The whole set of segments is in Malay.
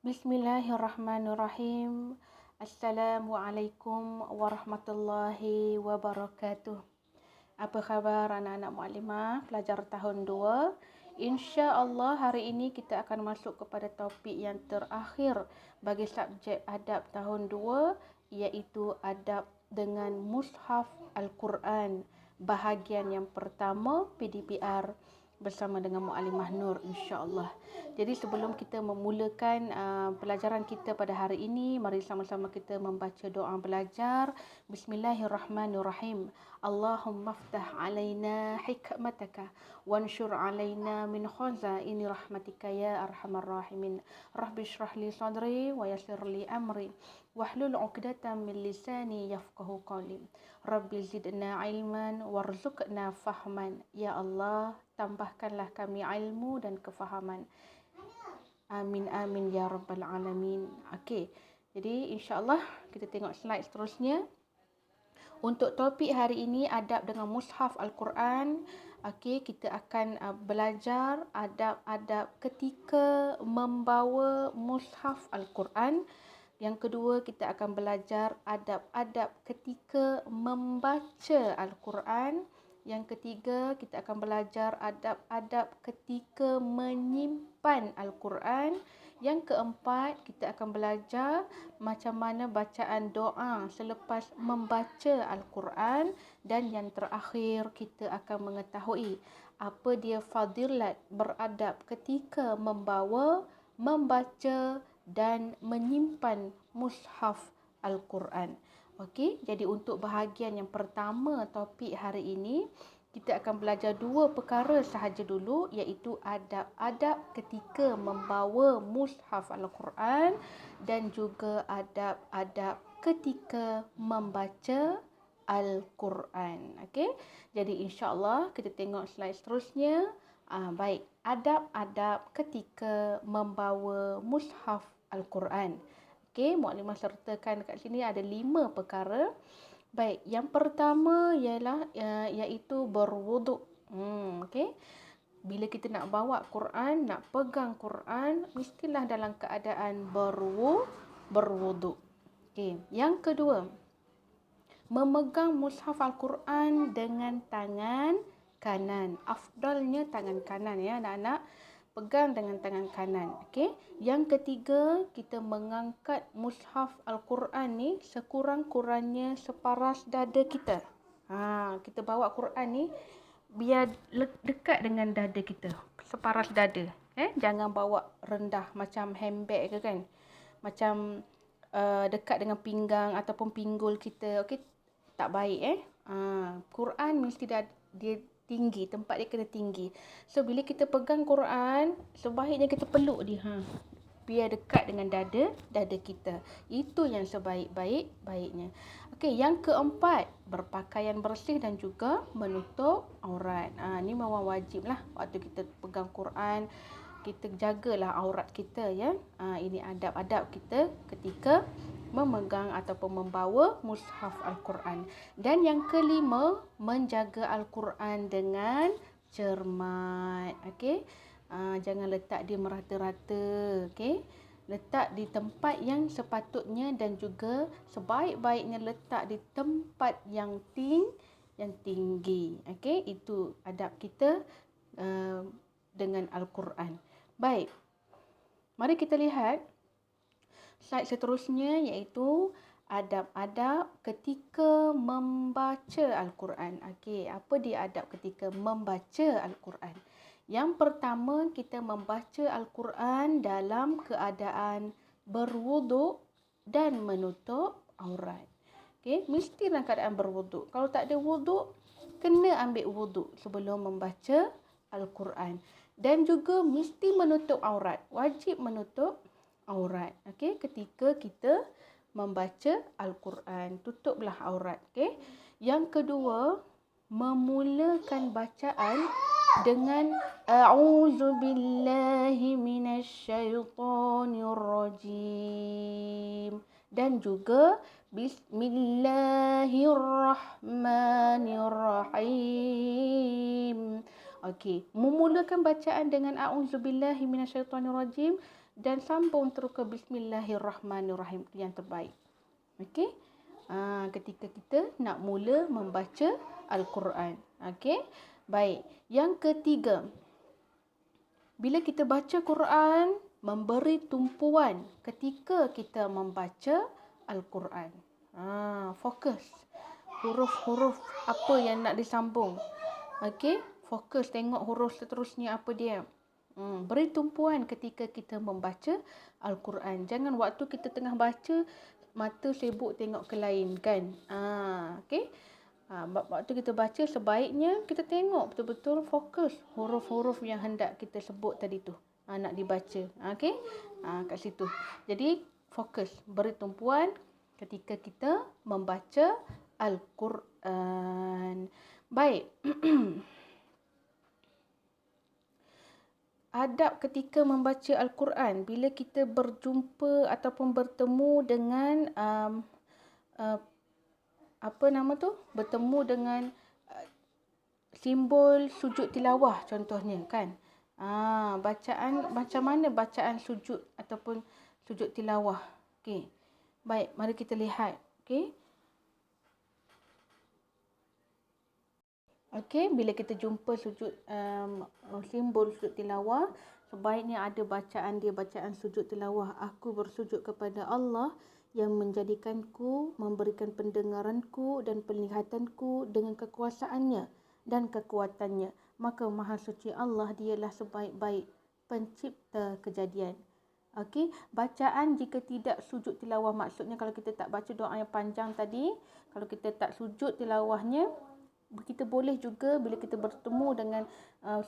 Bismillahirrahmanirrahim. Assalamualaikum warahmatullahi wabarakatuh. Apa khabar anak-anak muklimah pelajar tahun 2? Insya-Allah hari ini kita akan masuk kepada topik yang terakhir bagi subjek adab tahun 2, iaitu adab dengan mushaf Al-Quran. Bahagian yang pertama PDPR bersama dengan Mukadimah Nur, insya-Allah. Jadi sebelum kita memulakan pelajaran kita pada hari ini, mari sama-sama kita membaca doa belajar. Bismillahirrahmanirrahim. Allahumma ftah alaina hikmataka wanshur alaina min khazaini rahmatika ya arhamar rahimin. Rabbi shrah li sadri wa yassir li amri wahlul 'uqdatam min lisani yafqahu qawli. Rabbi zidna ilman warzuqna fahman. Ya Allah, tambahkanlah kami ilmu dan kefahaman. Amin amin ya rabbal alamin. Okey. Jadi insya-Allah kita tengok slide seterusnya. Untuk topik hari ini adab dengan mushaf Al-Quran. Okey, kita akan belajar adab-adab ketika membawa mushaf Al-Quran. Yang kedua, kita akan belajar adab-adab ketika membaca Al-Quran. Yang ketiga, kita akan belajar adab-adab ketika menyimpan Al-Quran. Yang keempat, kita akan belajar macam mana bacaan doa selepas membaca Al-Quran. Dan yang terakhir, kita akan mengetahui apa dia fadilat beradab ketika membawa, membaca dan menyimpan mushaf Al-Quran. Okey, jadi untuk bahagian yang pertama topik hari ini, kita akan belajar dua perkara sahaja dulu, iaitu adab-adab ketika membawa mushaf Al-Quran dan juga adab-adab ketika membaca Al-Quran. Okey, jadi insya-Allah kita tengok slide seterusnya. Baik, adab-adab ketika membawa mushaf Al-Quran. Okey, muklimah sertakan dekat sini ada 5 perkara. Baik, yang pertama ialah iaitu berwuduk. Okey. Bila kita nak bawa Quran, nak pegang Quran, mestilah dalam keadaan berwuduk. Okey, yang kedua, memegang mushaf Al-Quran dengan tangan kanan. Afdalnya tangan kanan ya anak-anak. Pegang dengan tangan kanan. Okey. Yang ketiga, kita mengangkat mushaf Al-Quran ni sekurang-kurangnya separas dada kita. Kita bawa Quran ni biar dekat dengan dada kita, separas dada. Jangan bawa rendah macam handbag ke kan. Macam dekat dengan pinggang ataupun pinggul kita. Okey, tak baik Quran mesti dia tinggi, tempat dia kena tinggi. So bila kita pegang Quran, sebaiknya kita peluk dia biar dekat dengan dada kita. Itu yang sebaik-baiknya. Okey, yang keempat, berpakaian bersih dan juga menutup aurat. Ni memang wajib lah waktu kita pegang Quran, kita jagalah aurat kita ya. Ini adab-adab kita ketika memegang ataupun membawa mushaf Al-Quran. Dan yang kelima, menjaga Al-Quran dengan cermat. Okey. Jangan letak dia merata-rata. Okey. Letak di tempat yang sepatutnya dan juga sebaik-baiknya letak di tempat yang tinggi. Okey, itu adab kita dengan Al-Quran. Baik. Mari kita lihat slide seterusnya, iaitu adab-adab ketika membaca Al-Quran. Okey, apa dia adab ketika membaca Al-Quran? Yang pertama, kita membaca Al-Quran dalam keadaan berwuduk dan menutup aurat. Okey, mesti dalam keadaan berwuduk. Kalau tak ada wuduk, kena ambil wuduk sebelum membaca Al-Quran. Dan juga mesti menutup aurat. Wajib menutup aurat. Okey, ketika kita membaca Al-Quran, tutuplah aurat. Okey. Yang kedua, memulakan bacaan dengan a'udzubillahi minasyaitonirrajim dan juga bismillahirrahmanirrahim. Okey, memulakan bacaan dengan a'udzubillahi minasyaitonirrajim dan sambung terus ke Bismillahirrahmanirrahim yang terbaik. Okey. Ketika kita nak mula membaca Al-Quran. Okey. Baik. Yang ketiga, bila kita baca Quran, memberi tumpuan ketika kita membaca Al-Quran. Fokus. Huruf-huruf apa yang nak disambung. Okey. Fokus tengok huruf seterusnya apa dia. Beri tumpuan ketika kita membaca Al-Quran. Jangan waktu kita tengah baca, mata sibuk tengok ke lain kan. Okey. Waktu kita baca sebaiknya kita tengok betul-betul fokus huruf-huruf yang hendak kita sebut tadi tu. Nak dibaca. Okey. Kat situ. Jadi fokus. Beri tumpuan ketika kita membaca Al-Quran. Baik. Adab ketika membaca Al-Quran, bila kita berjumpa ataupun bertemu dengan bertemu dengan simbol sujud tilawah contohnya kan. Bacaan macam mana bacaan sujud ataupun sujud tilawah. Okey. Baik, mari kita lihat. Okey. Okey, bila kita jumpa sujud simbol sujud tilawah, sebaiknya ada bacaan dia, bacaan sujud tilawah. Aku bersujud kepada Allah yang menjadikanku, memberikan pendengaranku dan penglihatanku dengan kekuasaannya dan kekuatannya. Maka Maha Suci Allah, dialah sebaik-baik pencipta kejadian. Okey, bacaan jika tidak sujud tilawah, maksudnya kalau kita tak baca doa yang panjang tadi, kalau kita tak sujud tilawahnya, kita boleh juga bila kita bertemu dengan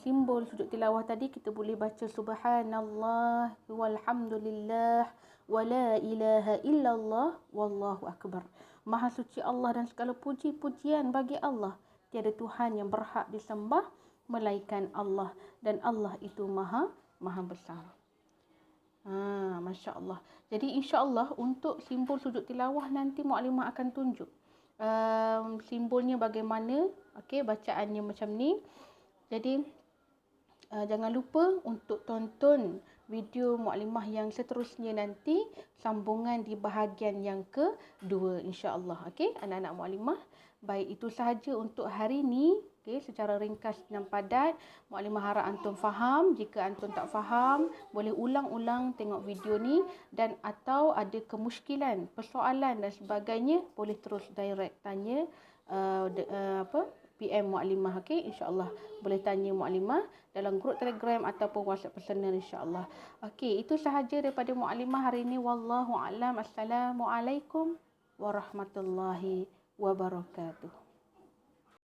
simbol sujud tilawah tadi, kita boleh baca subhanallah walhamdulillah wala ilaha illallah wallahu akbar. Maha suci Allah dan segala puji-pujian bagi Allah. Tiada Tuhan yang berhak disembah melainkan Allah, dan Allah itu maha besar. Masya Allah. Jadi insya Allah untuk simbol sujud tilawah nanti mukadimah akan tunjuk simbolnya bagaimana. Okey, bacaannya macam ni. Jadi jangan lupa untuk tonton video mukadimah yang seterusnya nanti, sambungan di bahagian yang kedua insya-Allah. Okey, anak-anak mukadimah. Baik, itu sahaja untuk hari ni. Okey, secara ringkas dan padat. Mukadimah harap antum faham. Jika antum tak faham, boleh ulang-ulang tengok video ni, dan atau ada kemusykilan, persoalan dan sebagainya, boleh terus direct tanya PM mukadimah. Okey, insya-Allah boleh tanya mukadimah dalam grup Telegram ataupun WhatsApp personal insya-Allah. Okey, itu sahaja daripada mukadimah hari ini. Wallahu a'lam. Assalamualaikum warahmatullahi wabarakatuh.